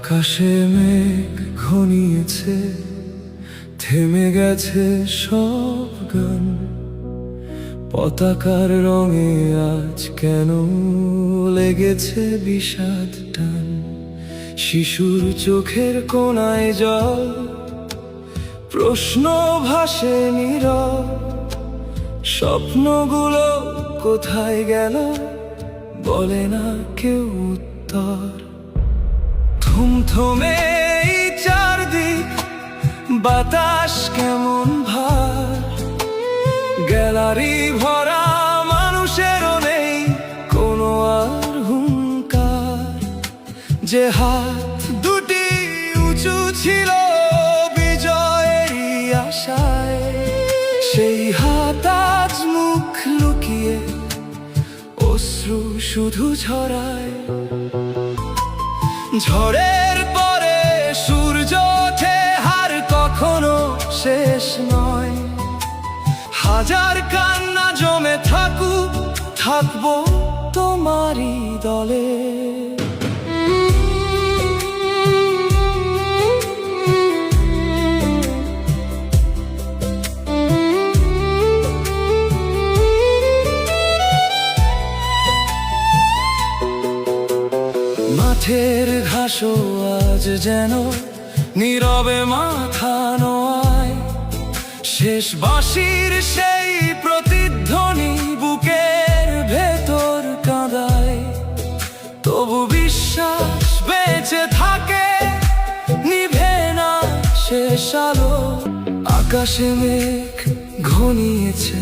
আকাশে মেঘ ঘনিয়েছে, থেমে গেছে সব গান। পতাকার রঙে আজ কেন লেগেছে বিষাদ টান। শিশুর চোখের কোণায় জল, প্রশ্ন ভাসে নীরব। স্বপ্নগুলো কোথায় গেল, বলে না কেউ উত্তর। থমথমে এই চারদিক, বাতাস কেমন ভার। গ্যালারি ভরা মানুষেরও নেই কোনো আর হুঙ্কার। যে হাত দুটি উঁচু ছিল বিজয়েরই আশায়, সেই হাত আজ মুখ লুকিয়ে অশ্রু শুধু ঝরায়। ঝড়ের পরে সূর্য ওঠে, হার কখনো শেষ নয়। হাজার কান্না জমে থাকুক, থাকবো তোমারই দলে। মাঠের ঘাসও আজ যেন নীরবে মাথা নোয়ায়। শেষ বাঁশির সেই প্রতিধ্বনি বুকের ভেতর কাঁদায়। তবু বিশ্বাস বেঁচে থাকে, নিভে না শেষ আলো। আকাশে মেঘ ঘনিয়েছে,